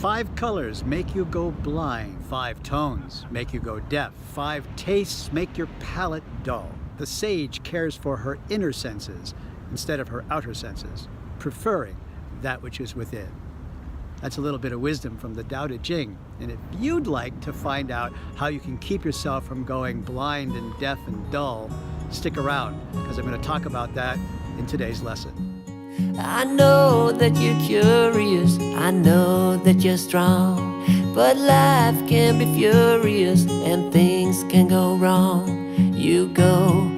5 colors make you go blind. 5 tones make you go deaf. 5 tastes make your palate dull. The sage cares for her inner senses instead of her outer senses, preferring that which is within. That's a little bit of wisdom from the David-Dorian. And if you'd like to find out how you can keep yourself from going blind and deaf and dull, stick around, because I'm going to talk about that in today's lesson. I know that you're curious, I know that you're strong, but life can be furious and things can go wrong. You go,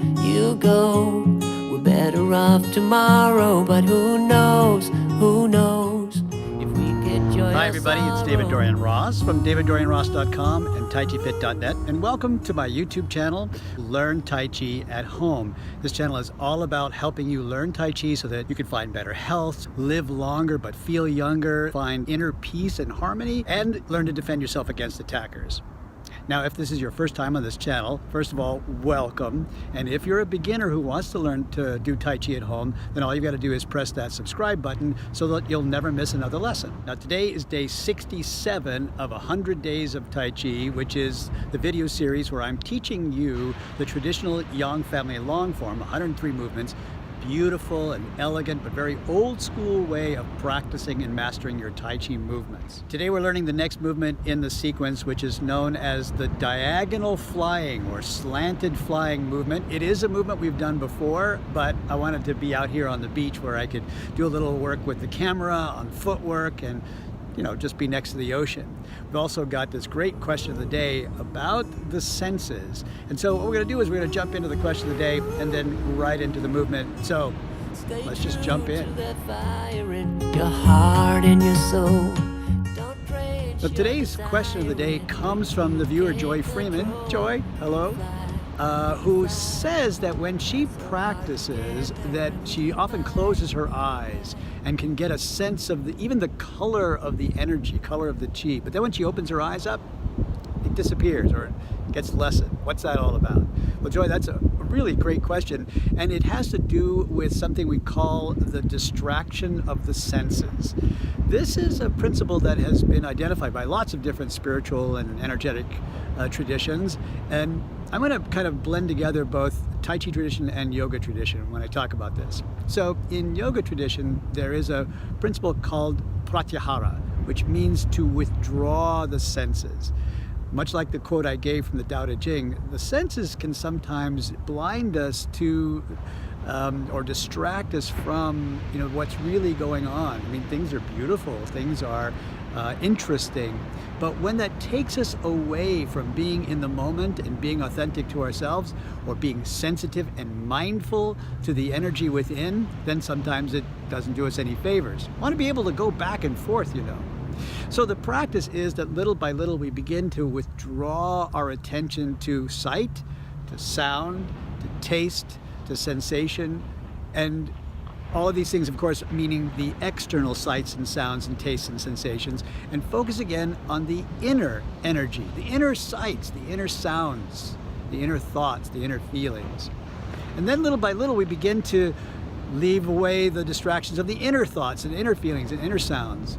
we're better off tomorrow, but who knows if we get joy. Hi everybody, it's David-Dorian Ross from David-Dorianross.com and TaiChiFit.net, and welcome to my YouTube channel, Learn Tai Chi at Home. This channel is all about helping you learn Tai Chi so that you can find better health, live longer but feel younger, find inner peace and harmony, and learn to defend yourself against attackers. Now, if this is your first time on this channel, first of all, welcome. And if you're a beginner who wants to learn to do Tai Chi at home, then all you've got to do is press that subscribe button so that you'll never miss another lesson. Now, today is day 67 of 100 Days of Tai Chi, which is the video series where I'm teaching you the traditional Yang family long form, 103 movements, beautiful and elegant but very old school way of practicing and mastering your Tai Chi movements. Today we're learning the next movement in the sequence, which is known as the diagonal flying or slanted flying movement. It is a movement we've done before, but I wanted to be out here on the beach where I could do a little work with the camera on footwork and just be next to the ocean. We've also got this great question of the day about the senses. And so what we're going to do is we're going to jump into the question of the day and then right into the movement. So let's just jump in. Your heart and your soul. So today's question of the day comes from the viewer Joy Freeman. Joy, hello. Who says that when she practices that she often closes her eyes and can get a sense of even the color of the energy, color of the chi. But then when she opens her eyes up, it disappears or it gets lessened. What's that all about? Well, Joy, that's a really great question. And it has to do with something we call the distraction of the senses. This is a principle that has been identified by lots of different spiritual and energetic traditions. And I'm going to kind of blend together both Tai Chi tradition and yoga tradition when I talk about this. So in yoga tradition, there is a principle called pratyahara, which means to withdraw the senses. Much like the quote I gave from the David-Dorian, the senses can sometimes blind us to or distract us from what's really going on. I mean, things are beautiful, things are interesting, but when that takes us away from being in the moment and being authentic to ourselves, or being sensitive and mindful to the energy within, then sometimes it doesn't do us any favors. We want to be able to go back and forth, So the practice is that little by little we begin to withdraw our attention to sight, to sound, to taste, to sensation, and all of these things, of course, meaning the external sights and sounds and tastes and sensations, and focus again on the inner energy, the inner sights, the inner sounds, the inner thoughts, the inner feelings. And then little by little we begin to leave away the distractions of the inner thoughts and inner feelings and inner sounds.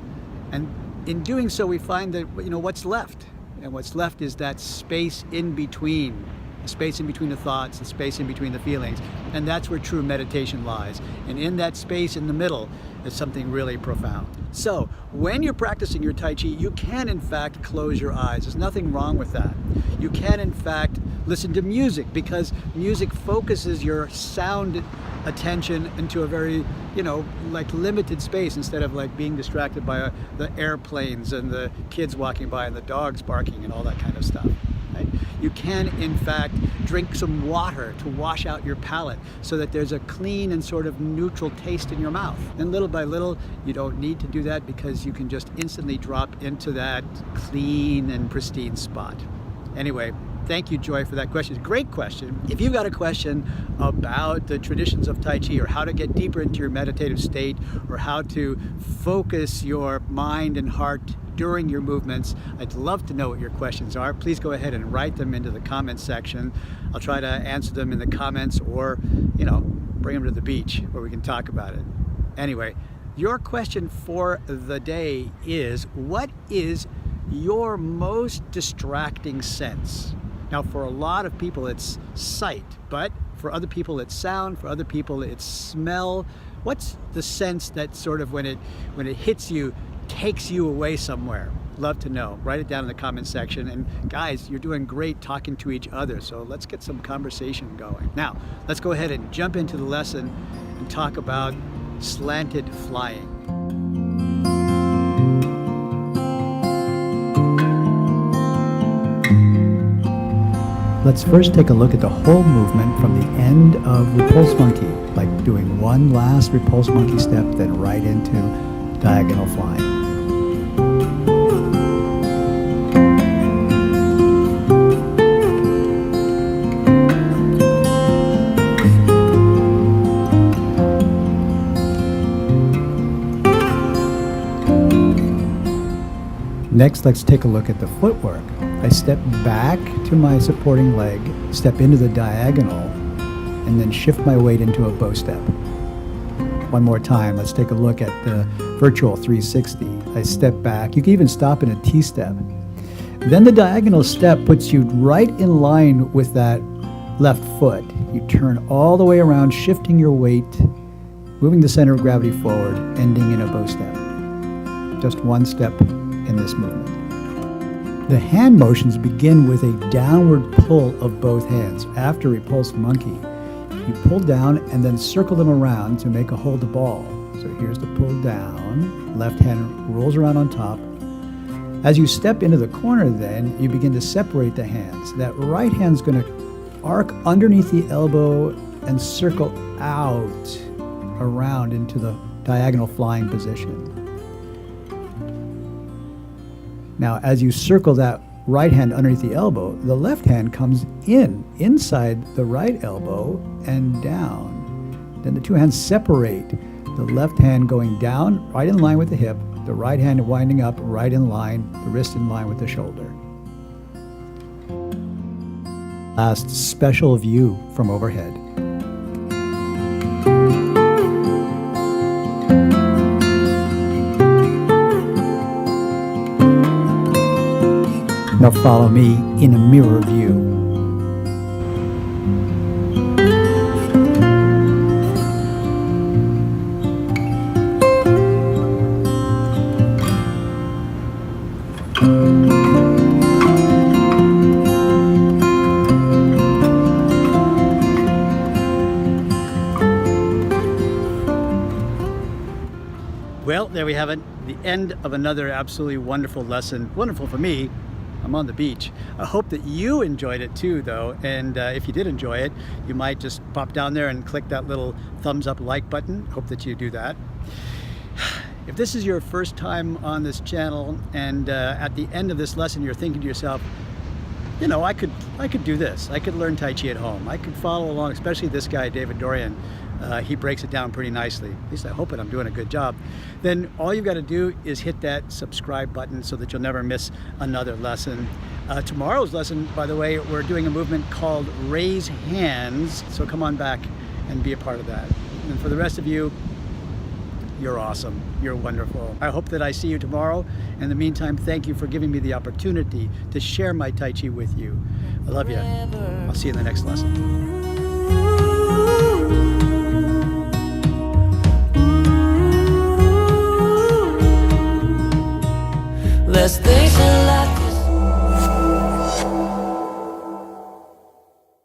And in doing so, we find that what's left. And what's left is that space in between. The space in between the thoughts, the space in between the feelings. And that's where true meditation lies. And in that space in the middle is something really profound. So when you're practicing your Tai Chi, you can in fact close your eyes. There's nothing wrong with that. You can in fact listen to music, because music focuses your sound attention into a very, limited space, instead of being distracted by the airplanes and the kids walking by and the dogs barking and all that kind of stuff. Right? You can, in fact, drink some water to wash out your palate so that there's a clean and sort of neutral taste in your mouth. And little by little, you don't need to do that, because you can just instantly drop into that clean and pristine spot. Anyway, thank you, Joy, for that question. Great question. If you've got a question about the traditions of Tai Chi, or how to get deeper into your meditative state, or how to focus your mind and heart during your movements, I'd love to know what your questions are. Please go ahead and write them into the comments section. I'll try to answer them in the comments, or, bring them to the beach where we can talk about it. Anyway, Your question for the day is, what is your most distracting sense? Now, for a lot of people, it's sight, but for other people, it's sound. For other people, it's smell. What's the sense that sort of when it hits you, takes you away somewhere? Love to know. Write it down in the comment section. And guys, you're doing great talking to each other, so let's get some conversation going. Now, let's go ahead and jump into the lesson and talk about slanted flying. Let's first take a look at the whole movement from the end of repulse monkey, like doing one last repulse monkey step, then right into diagonal flying. Next, let's take a look at the footwork. I step back to my supporting leg, step into the diagonal, and then shift my weight into a bow step. One more time, let's take a look at the virtual 360. I step back. You can even stop in a T-step. Then the diagonal step puts you right in line with that left foot. You turn all the way around, shifting your weight, moving the center of gravity forward, ending in a bow step. Just one step in this movement. The hand motions begin with a downward pull of both hands. After repulsed monkey, you pull down and then circle them around to make a hold the ball. So here's the pull down. Left hand rolls around on top. As you step into the corner then, you begin to separate the hands. That right hand's going to arc underneath the elbow and circle out around into the diagonal flying position. Now, as you circle that right hand underneath the elbow, the left hand comes inside the right elbow and down. Then the two hands separate. The left hand going down, right in line with the hip, the right hand winding up, right in line, the wrist in line with the shoulder. Last, special view from overhead. Now follow me in a mirror view. Well, there we have it. The end of another absolutely wonderful lesson. Wonderful for me. I'm on the beach. I hope that you enjoyed it too, though. And if you did enjoy it, you might just pop down there and click that little thumbs up like button. Hope that you do that. If this is your first time on this channel and at the end of this lesson you're thinking to yourself, you know, I could do this. I could learn Tai Chi at home. I could follow along, especially this guy, David-Dorian. He breaks it down pretty nicely. At least I hope I'm doing a good job. Then all you've got to do is hit that subscribe button so that you'll never miss another lesson. Tomorrow's lesson, by the way, we're doing a movement called Raise Hands. So come on back and be a part of that. And for the rest of you, you're awesome. You're wonderful. I hope that I see you tomorrow. In the meantime, thank you for giving me the opportunity to share my Tai Chi with you. I love you. I'll see you in the next lesson. There's things in life